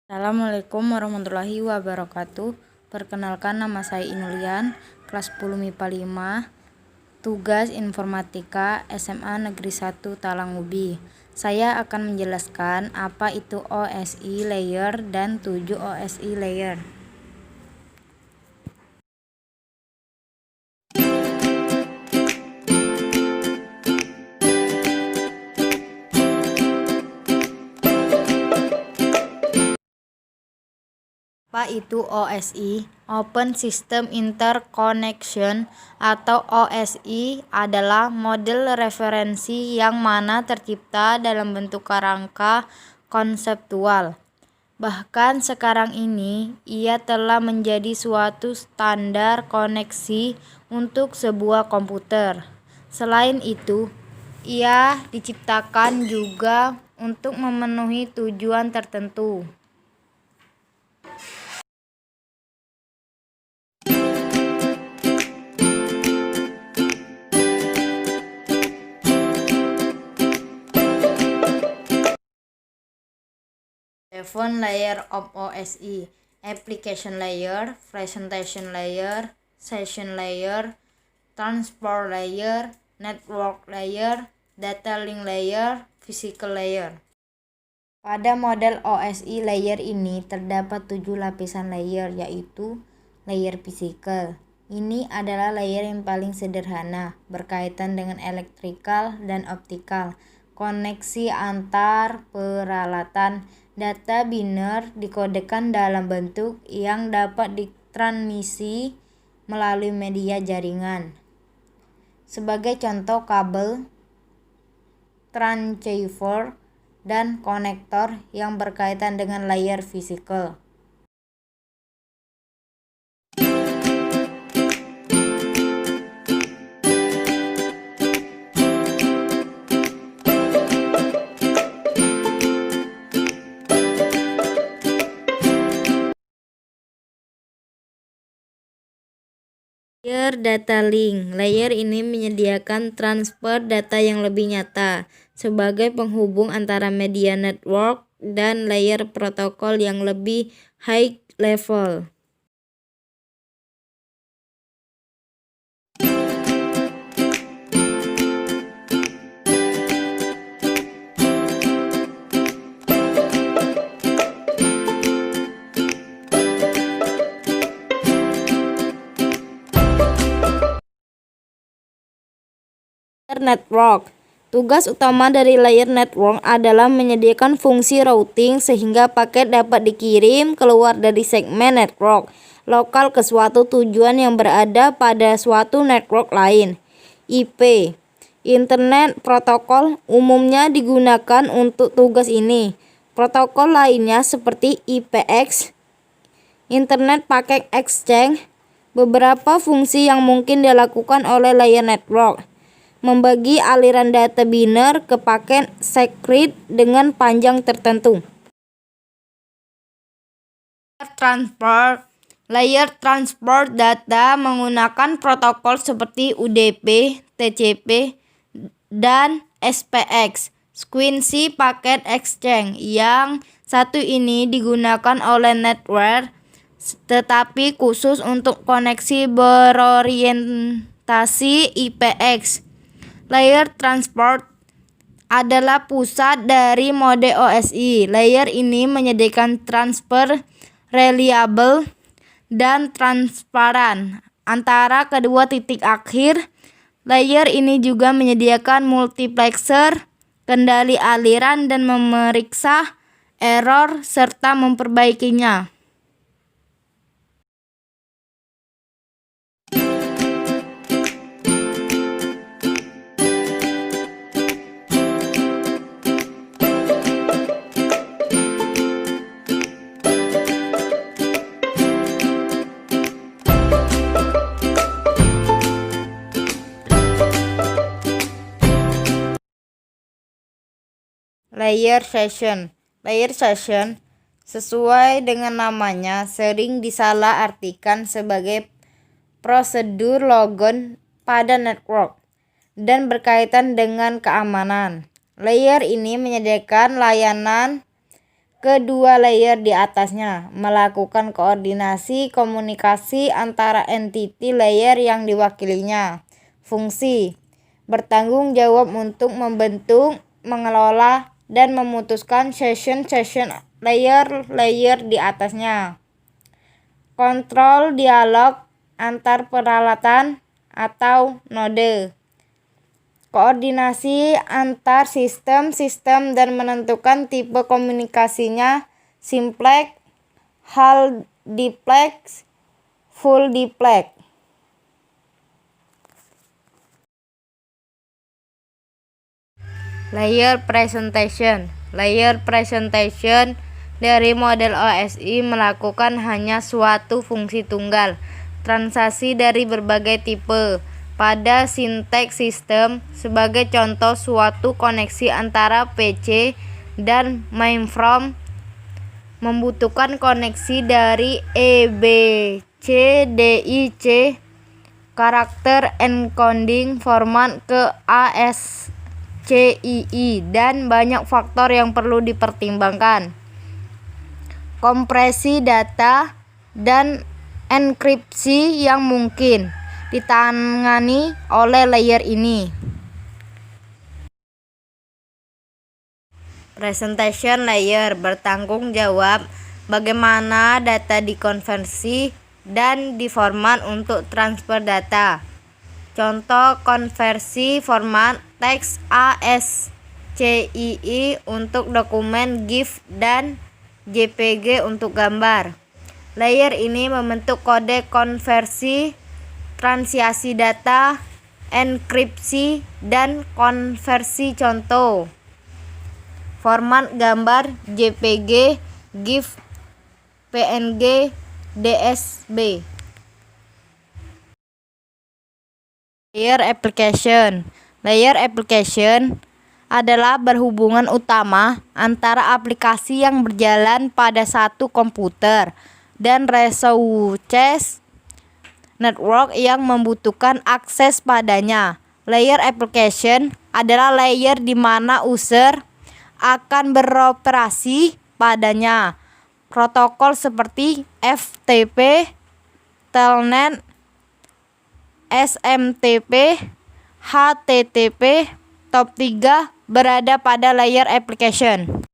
Assalamualaikum warahmatullahi wabarakatuh. Perkenalkan, nama saya Inulian, kelas 10 MIPA 5, tugas informatika SMA Negeri 1 Talangubi. Saya akan menjelaskan apa itu OSI layer dan 7 OSI layer. Apa itu OSI? Open System Interconnection atau OSI adalah model referensi yang mana tercipta dalam bentuk kerangka konseptual. Bahkan sekarang ini ia telah menjadi suatu standar koneksi untuk sebuah komputer. Selain itu, ia diciptakan juga untuk memenuhi tujuan tertentu. Seven layer of OSI: application layer, presentation layer, session layer, transport layer, network layer, data link layer, physical layer. Pada model OSI layer ini terdapat 7 lapisan layer, yaitu layer physical. Ini adalah layer yang paling sederhana, berkaitan dengan elektrikal dan optikal, koneksi antar peralatan. Data biner dikodekan dalam bentuk yang dapat ditransmisi melalui media jaringan. Sebagai contoh, kabel, transceiver, dan konektor yang berkaitan dengan layer physical. Layer data link. Layer ini menyediakan transfer data yang lebih nyata sebagai penghubung antara media network dan layer protokol yang lebih high level. Network. Tugas utama dari layer network adalah menyediakan fungsi routing sehingga paket dapat dikirim keluar dari segmen network lokal ke suatu tujuan yang berada pada suatu network lain. IP, Internet Protocol, umumnya digunakan untuk tugas ini. Protokol lainnya seperti IPX, Internet Packet Exchange. Beberapa fungsi yang mungkin dilakukan oleh layer network: membagi aliran data biner ke paket secret dengan panjang tertentu. Layer transport data menggunakan protokol seperti UDP, TCP, dan SPX. Sequence Packet Exchange. Yang satu ini digunakan oleh network, tetapi khusus untuk koneksi berorientasi IPX. Layer transport adalah pusat dari mode OSI. Layer ini menyediakan transfer reliable dan transparan antara kedua titik akhir. Layer ini juga menyediakan multiplexer, kendali aliran, dan memeriksa error serta memperbaikinya. Layer session, sesuai dengan namanya, sering disalahartikan sebagai prosedur logon pada network dan berkaitan dengan keamanan. Layer ini menyediakan layanan kedua layer di atasnya, melakukan koordinasi komunikasi antara entity layer yang diwakilinya. Fungsi: bertanggung jawab untuk membentuk, mengelola, dan memutuskan session layer di atasnya. Kontrol dialog antar peralatan atau node. Koordinasi antar sistem dan menentukan tipe komunikasinya, simplex, half duplex, full duplex. Layer presentation. Layer presentation dari model OSI melakukan hanya suatu fungsi tunggal, transaksi dari berbagai tipe pada sinteks sistem. Sebagai contoh, suatu koneksi antara PC dan mainframe membutuhkan koneksi dari EBCDIC karakter encoding format ke ASCII dan banyak faktor yang perlu dipertimbangkan. Kompresi data dan enkripsi yang mungkin ditangani oleh layer ini. Presentation layer bertanggung jawab bagaimana data dikonversi dan diformat untuk transfer data. Contoh konversi format teks ASCII untuk dokumen GIF dan JPG untuk gambar. Layer ini membentuk kode konversi, transiasi data, enkripsi, dan konversi. Contoh format gambar JPG, GIF, PNG, DSB. Layer application. Layer application adalah berhubungan utama antara aplikasi yang berjalan pada satu komputer dan resource network yang membutuhkan akses padanya. Layer application adalah layer di mana user akan beroperasi padanya. Protokol seperti FTP, Telnet, SMTP, HTTP, top 3 berada pada layer application.